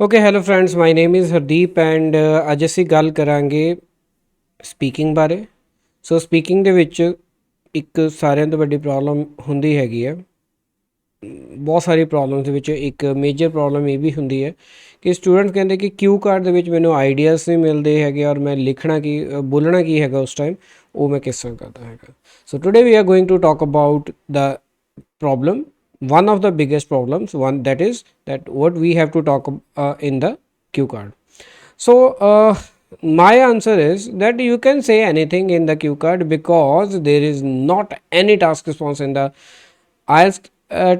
Okay hello friends my name is Hardeep and ਅੱਜ ਅਸੀਂ ਗੱਲ ਕਰਾਂਗੇ ਸਪੀਕਿੰਗ ਬਾਰੇ। ਸੋ ਸਪੀਕਿੰਗ ਦੇ ਵਿੱਚ ਇੱਕ ਸਾਰਿਆਂ ਤੋਂ ਵੱਡੀ ਪ੍ਰੋਬਲਮ ਹੁੰਦੀ ਹੈਗੀ ਹੈ। ਬਹੁਤ ਸਾਰੀ ਪ੍ਰੋਬਲਮਸ ਦੇ ਵਿੱਚ ਇੱਕ ਮੇਜਰ ਪ੍ਰੋਬਲਮ ਇਹ ਵੀ ਹੁੰਦੀ ਹੈ ਕਿ ਸਟੂਡੈਂਟ ਕਹਿੰਦੇ ਕਿ ਕਿਊ ਕਾਰਡ ਦੇ ਵਿੱਚ ਮੈਨੂੰ ਆਈਡੀਆਜ਼ ਨਹੀਂ ਮਿਲਦੇ ਹੈਗੇ ਔਰ ਮੈਂ ਲਿਖਣਾ ਕੀ ਬੋਲਣਾ ਕੀ ਹੈਗਾ ਉਸ ਟਾਈਮ ਉਹ ਮੈਂ ਕਿਸ ਤਰ੍ਹਾਂ ਕਰਦਾ ਹੈਗਾ। So today we are going to talk about the problem, one of the biggest problems, one that is that what we have to talk in the cue card. So my answer is that you can say anything in the cue card because there is not any task response in the IELTS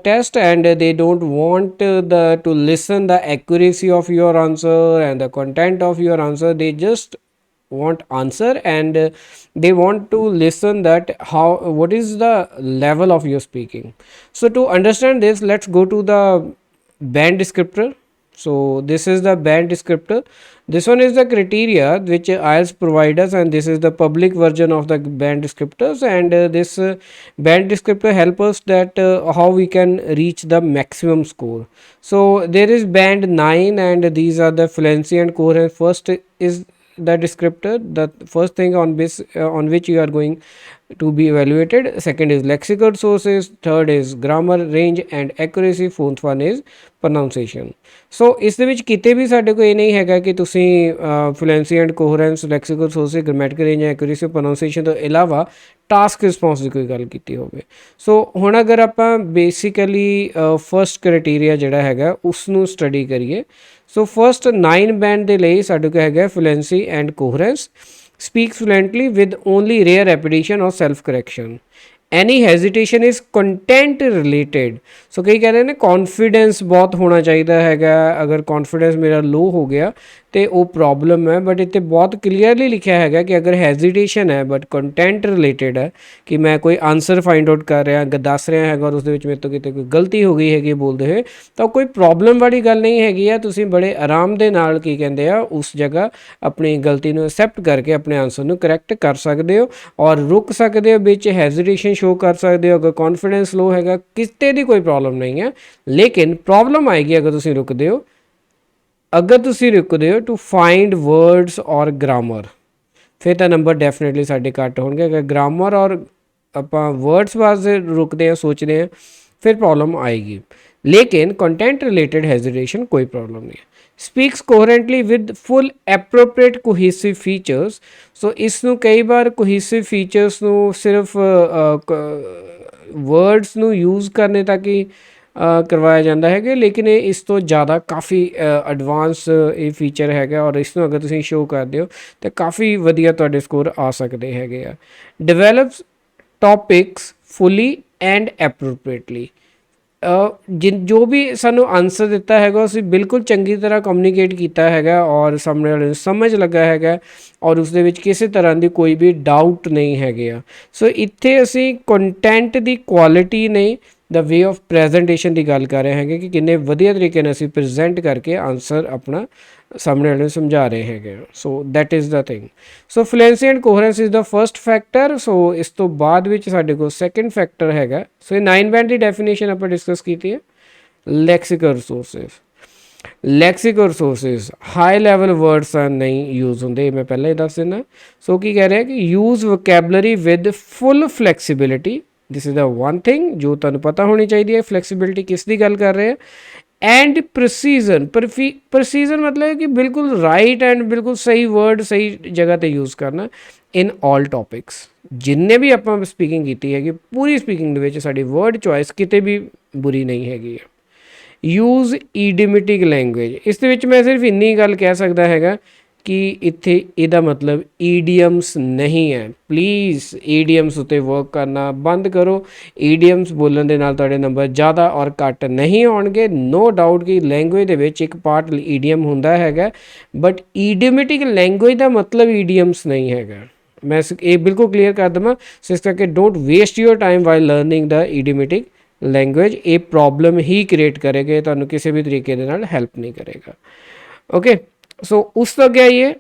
test, and they don't want the to listen the accuracy of your answer and the content of your answer. They just want answer, and they want to listen that how what is the level of your speaking. So to understand this, let's go to the band descriptor. So this is the band descriptor. This one is the criteria which IELTS provide us, and this is the public version of the band descriptors, and this band descriptor help us that how we can reach the maximum score. So there is band 9, and these are the fluency and coherence. First is the descriptor, the first thing on this on which you are going to be evaluated. Second is lexical sources, third is grammar, range and accuracy, fourth one is pronunciation. ਸੋ ਇਸ ਦੇ ਵਿੱਚ ਕਿਤੇ ਵੀ ਸਾਡੇ ਕੋਲ ਇਹ ਨਹੀਂ ਹੈਗਾ ਕਿ ਤੁਸੀਂ fluency and coherence, lexical resources, grammatical range, accuracy, pronunciation ਤੋਂ ਇਲਾਵਾ ਟਾਸਕ ਰਿਸਪੌਂਸ ਦੀ ਕੋਈ ਗੱਲ ਕੀਤੀ ਹੋਵੇ। ਸੋ ਹੁਣ ਅਗਰ ਆਪਾਂ ਬੇਸਿਕਲੀ ਫਸਟ ਕ੍ਰਾਈਟੇਰੀਆ ਜਿਹੜਾ ਹੈਗਾ ਉਸ ਨੂੰ ਸਟੱਡੀ ਕਰੀਏ। ਸੋ ਫਸਟ 9 ਬੈਂਡ ਦੇ ਲਈ ਸਾਡੇ ਕੋਲ ਹੈਗਾ fluency and coherence, speaks fluently with only rare repetition or self correction. Any hesitation is content related. ਸੋ ਕਈ ਕਹਿੰਦੇ ਨੇ ਕੌਨਫੀਡੈਂਸ ਬਹੁਤ ਹੋਣਾ ਚਾਹੀਦਾ ਹੈਗਾ। ਅਗਰ ਕੌਨਫੀਡੈਂਸ ਮੇਰਾ ਲੋ ਹੋ ਗਿਆ ਤੇ ਉਹ ਪ੍ਰੋਬਲਮ ਹੈ, ਬਟ ਇੱਥੇ ਬਹੁਤ ਕਲੀਅਰਲੀ ਲਿਖਿਆ ਹੈਗਾ ਕਿ ਅਗਰ ਹੈਜ਼ੀਟੇਸ਼ਨ ਹੈ ਬਟ ਕੰਟੈਂਟ ਰਿਲੇਟਡ ਹੈ ਕਿ ਮੈਂ ਕੋਈ ਆਨਸਰ ਫਾਈਂਡ ਆਊਟ ਕਰ ਰਿਹਾ, ਦੱਸ ਰਿਹਾ ਹੈਗਾ ਔਰ ਉਸ ਦੇ ਵਿੱਚ ਮੇਰੇ ਤੋਂ ਕਿਤੇ ਕੋਈ ਗਲਤੀ ਹੋ ਗਈ ਹੈਗੀ ਬੋਲਦੇ ਹੋਏ, ਤਾਂ ਕੋਈ ਪ੍ਰੋਬਲਮ ਵਾਲੀ ਗੱਲ ਨਹੀਂ ਹੈਗੀ ਆ। ਤੁਸੀਂ ਬੜੇ ਆਰਾਮ ਦੇ ਨਾਲ ਕੀ ਕਹਿੰਦੇ ਆ ਉਸ ਜਗ੍ਹਾ ਆਪਣੀ ਗਲਤੀ ਨੂੰ ਐਕਸੈਪਟ ਕਰਕੇ ਆਪਣੇ ਆਨਸਰ ਨੂੰ ਕਰੈਕਟ ਕਰ ਸਕਦੇ ਹੋ ਔਰ ਰੁਕ ਸਕਦੇ ਹੋ, ਵਿੱਚ ਹੈਜ਼ੀਟੇਸ਼ਨ ਸ਼ੋ ਕਰ ਸਕਦੇ ਹੋ। ਅਗਰ ਕੌਨਫੀਡੈਂਸ ਲੋ ਹੈਗਾ ਕਿਤੇ ਦੀ ਕੋਈ ਪ੍ਰੋਬਲਮ ਨਹੀਂ ਹੈ, ਲੇਕਿਨ ਪ੍ਰੋਬਲਮ ਆਏਗੀ ਅਗਰ ਤੁਸੀਂ ਰੁਕਦੇ ਹੋ। ਅਗਰ ਤੁਸੀਂ ਰੁਕਦੇ ਹੋ ਟੂ ਫਾਈਂਡ ਵਰਡਸ ਔਰ ਗ੍ਰਾਮਰ, ਫਿਰ ਤਾਂ ਨੰਬਰ ਡੈਫੀਨੇਟਲੀ ਸਾਡੇ ਘੱਟ ਹੋਣਗੇ। ਅਗਰ ਗ੍ਰਾਮਰ ਔਰ ਆਪਾਂ ਵਰਡਸ ਵਾਸਤੇ ਰੁਕਦੇ ਹਾਂ, ਸੋਚਦੇ ਹਾਂ, ਫਿਰ ਪ੍ਰੋਬਲਮ ਆਏਗੀ। ਲੇਕਿਨ ਕੰਟੈਂਟ ਰਿਲੇਟਡ ਹੈਜ਼ੀਟੇਸ਼ਨ ਕੋਈ ਪ੍ਰੋਬਲਮ ਨਹੀਂ ਹੈ। Speaks coherently with full appropriate cohesive features. So ਇਸ ਨੂੰ ਕਈ ਵਾਰ ਕੋਹੀਸਿਵ ਫੀਚਰਸ ਨੂੰ ਸਿਰਫ ਵਰਡਸ ਨੂੰ ਯੂਜ਼ ਕਰਨੇ ਤੱਕ ਹੀ ਕਰਵਾਇਆ ਜਾਂਦਾ ਹੈਗਾ, ਲੇਕਿਨ ਇਹ ਇਸ ਤੋਂ ਜ਼ਿਆਦਾ ਕਾਫੀ ਐਡਵਾਂਸ ਇਹ ਫੀਚਰ ਹੈਗਾ ਔਰ ਇਸ ਨੂੰ ਅਗਰ ਤੁਸੀਂ ਸ਼ੋਅ ਕਰਦੇ ਹੋ ਤਾਂ ਕਾਫੀ ਵਧੀਆ ਤੁਹਾਡੇ ਸਕੋਰ ਆ ਸਕਦੇ ਹੈਗੇ ਆ। ਡਿਵੈਲਪਸ ਟੌਪਿਕਸ ਫੁੱਲੀ ਐਂਡ ਐਪਰੋਪ੍ਰੀਏਟਲੀ। ਜੋ ਵੀ ਸਾਨੂੰ ਆਨਸਰ ਦਿੱਤਾ ਹੈਗਾ ਅਸੀਂ ਬਿਲਕੁਲ ਚੰਗੀ ਤਰ੍ਹਾਂ ਕਮਿਊਨੀਕੇਟ ਕੀਤਾ ਹੈਗਾ ਔਰ ਸਾਹਮਣੇ ਵਾਲੇ ਨੂੰ ਸਮਝ ਲੱਗਾ ਹੈਗਾ ਔਰ ਉਸ ਦੇ ਵਿੱਚ ਕਿਸੇ ਤਰ੍ਹਾਂ ਦੀ ਕੋਈ ਵੀ ਡਾਊਟ ਨਹੀਂ ਹੈਗੇ ਆ। ਸੋ ਇੱਥੇ ਅਸੀਂ ਕੰਟੈਂਟ ਦੀ ਕੁਆਲਿਟੀ ਨਹੀਂ, ਦਾ ਵੇ ਆਫ ਪ੍ਰੈਜੈਂਟੇਸ਼ਨ ਦੀ ਗੱਲ ਕਰ ਰਹੇ ਹੈਗੇ ਕਿ ਕਿੰਨੇ ਵਧੀਆ ਤਰੀਕੇ ਨਾਲ ਅਸੀਂ ਪ੍ਰੈਜੈਂਟ ਕਰਕੇ ਆਨਸਰ ਆਪਣਾ ਸਾਹਮਣੇ ਵਾਲੇ ਨੂੰ ਸਮਝਾ ਰਹੇ ਹੈਗੇ। So that is the thing. So fluency and coherence is the first factor. So ਇਸ ਤੋਂ ਬਾਅਦ ਵਿੱਚ ਸਾਡੇ ਕੋਲ ਸੈਕਿੰਡ ਫੈਕਟਰ ਹੈਗਾ। ਸੋ ਇਹ 9 ਬੈਂਡ ਦੀ ਡੈਫੀਨੇਸ਼ਨ ਆਪਾਂ ਡਿਸਕਸ ਕੀਤੀ ਹੈ। Lexical resources, lexical resources high level words ਨਹੀਂ ਯੂਜ਼ ਹੁੰਦੇ, ਮੈਂ ਪਹਿਲਾਂ ਹੀ ਦੱਸ ਦਿੰਦਾ। ਸੋ ਕੀ ਕਹਿ ਰਿਹਾ ਕਿ use vocabulary with full flexibility. This is the one thing ਜੋ ਤੁਹਾਨੂੰ ਪਤਾ ਹੋਣੀ ਚਾਹੀਦੀ ਹੈ। ਫਲੈਕਸੀਬਿਲਿਟੀ ਕਿਸ ਦੀ ਗੱਲ ਕਰ ਰਹੇ ਆ। ਐਂਡ ਪ੍ਰਸੀਜ਼ਨ, ਪ੍ਰਸੀਜ਼ਨ ਮਤਲਬ ਹੈ ਕਿ ਬਿਲਕੁਲ ਰਾਈਟ ਐਂਡ ਬਿਲਕੁਲ ਸਹੀ ਵਰਡ ਸਹੀ ਜਗ੍ਹਾ 'ਤੇ ਯੂਜ਼ ਕਰਨਾ ਇਨ ਆਲ ਟੌਪਿਕਸ। ਜਿੰਨੇ ਵੀ ਆਪਾਂ ਸਪੀਕਿੰਗ ਕੀਤੀ ਹੈਗੀ ਪੂਰੀ ਸਪੀਕਿੰਗ ਦੇ ਵਿੱਚ ਸਾਡੀ ਵਰਡ ਚੋਇਸ ਕਿਤੇ ਵੀ ਬੁਰੀ ਨਹੀਂ ਹੈਗੀ ਹੈ। ਯੂਜ਼ ਈਡੀਮੈਟਿਕ ਲੈਂਗੁਏਜ, ਇਸ ਦੇ ਵਿੱਚ ਮੈਂ ਸਿਰਫ ਇੰਨੀ ਗੱਲ ਕਹਿ ਸਕਦਾ ਹੈਗਾ ਕਿ ਇੱਥੇ ਇਹਦਾ ਮਤਲਬ ਈਡੀਅਮਸ ਨਹੀਂ ਹੈ। ਪਲੀਜ਼ ਈਡੀਅਮਸ ਉੱਤੇ ਵਰਕ ਕਰਨਾ ਬੰਦ ਕਰੋ। ਈਡੀਅਮਸ ਬੋਲਣ ਦੇ ਨਾਲ ਤੁਹਾਡੇ ਨੰਬਰ ਜ਼ਿਆਦਾ ਔਰ ਘੱਟ ਨਹੀਂ ਆਉਣਗੇ। ਨੋ ਡਾਊਟ ਕਿ ਲੈਂਗੁਏਜ ਦੇ ਵਿੱਚ ਇੱਕ ਪਾਰਟ ਈਡੀਅਮ ਹੁੰਦਾ ਹੈਗਾ, ਬਟ ਈਡੀਓਮੈਟਿਕ ਲੈਂਗੁਏਜ ਦਾ ਮਤਲਬ ਈਡੀਅਮਸ ਨਹੀਂ ਹੈਗਾ। ਮੈਂ ਇਹ ਬਿਲਕੁਲ ਕਲੀਅਰ ਕਰ ਦੇਵਾਂ। ਸੋ ਇਸ ਕਰਕੇ don't waste your time while learning the idiomatic language. ਇਹ ਪ੍ਰੋਬਲਮ ਹੀ ਕ੍ਰੀਏਟ ਕਰੇਗਾ, ਤੁਹਾਨੂੰ ਕਿਸੇ ਵੀ ਤਰੀਕੇ ਦੇ ਨਾਲ ਹੈਲਪ ਨਹੀਂ ਕਰੇਗਾ। ਓਕੇ, ਸੋ ਉਸ ਤੋਂ ਅੱਗੇ ਆਈਏ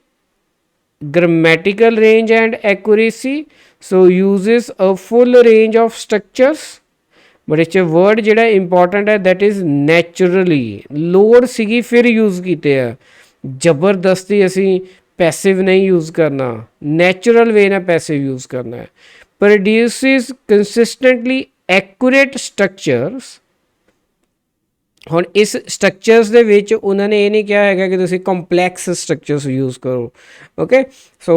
grammatical range and accuracy. So uses a full range of structures but ਇਹ 'ਚ ਵਰਡ ਜਿਹੜਾ ਇੰਪੋਰਟੈਂਟ ਹੈ ਦੈਟ ਇਜ਼ ਨੈਚੁਰਲੀ, ਲੋੜ ਸੀਗੀ ਫਿਰ ਯੂਜ਼ ਕੀਤੇ ਆ, ਜ਼ਬਰਦਸਤੀ ਅਸੀਂ ਪੈਸਿਵ ਨਹੀਂ ਯੂਜ਼ ਕਰਨਾ, ਨੈਚੁਰਲ ਵੇ ਨਾਲ ਪੈਸਿਵ ਯੂਜ਼ ਕਰਨਾ ਹੈ। ਪ੍ਰੋਡਿਊਸਿਸ ਕੰਸਿਸਟੈਂਟਲੀ ਐਕੂਰੇਟ ਸਟਰਕਚਰਸ। ਹੁਣ ਇਸ ਸਟਰਕਚਰਸ ਦੇ ਵਿੱਚ ਉਹਨਾਂ ਨੇ ਇਹ ਨਹੀਂ ਕਿਹਾ ਹੈਗਾ ਕਿ ਤੁਸੀਂ ਕੰਪਲੈਕਸ ਸਟਰਕਚਰਸ ਯੂਜ਼ ਕਰੋ, ਓਕੇ। ਸੋ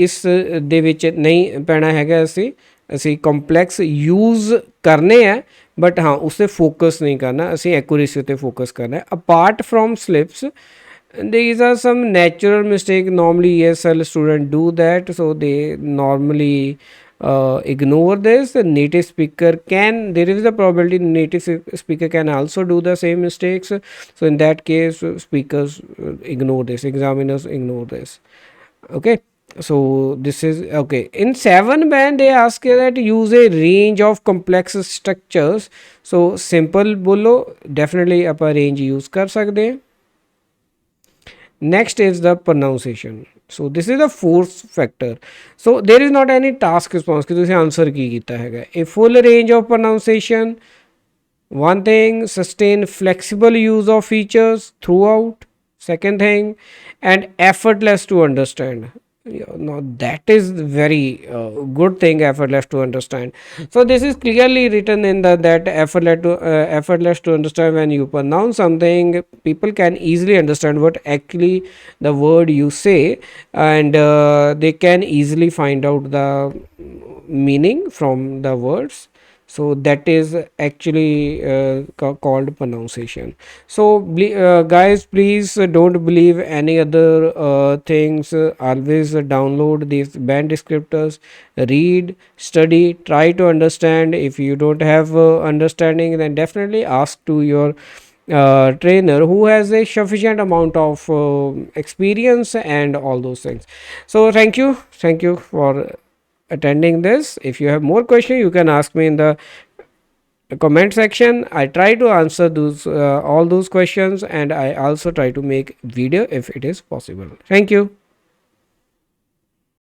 ਇਸ ਦੇ ਵਿੱਚ ਨਹੀਂ ਪੈਣਾ ਹੈਗਾ, ਅਸੀਂ ਕੰਪਲੈਕਸ ਯੂਜ਼ ਕਰਨੇ ਆ, ਬਟ ਹਾਂ ਉਸ 'ਤੇ ਫੋਕਸ ਨਹੀਂ ਕਰਨਾ, ਅਸੀਂ ਐਕੂਰੇਸੀ 'ਤੇ ਫੋਕਸ ਕਰਨਾ ਹੈ। Apart from slips these are some natural mistake, normally ESL student do that, so they normally ignore this. The native speaker can, there is a probability native speaker can also do the same mistakes, so in that case speakers ignore this, examiners ignore this, okay. So this is okay. In 7 band they ask that use a range of complex structures, so simple bolo definitely ਆਪਾਂ range use ਕਰ ਸਕਦੇ ਹਾਂ। Next is the pronunciation. So this is the fourth factor. So there is not any task response कि तुसी answer की कीता हैगा। A full range of pronunciation. One thing, sustain flexible use of features throughout. Second thing, and effortless to understand. Now that is very good thing, effortless to understand. So this is clearly written in the that effortless to understand. When you pronounce something, people can easily understand what actually the word you say, and they can easily find out the meaning from the words. So that is actually called pronunciation. So guys, please don't believe any other things. Always download these band descriptors, read, study, try to understand. If you don't have understanding, then definitely ask to your trainer who has a sufficient amount of experience and all those things. So thank you for attending this. If you have more questions, you can ask me in the comment section. I try to answer those all those questions, and I also try to make video if it is possible. Thank you.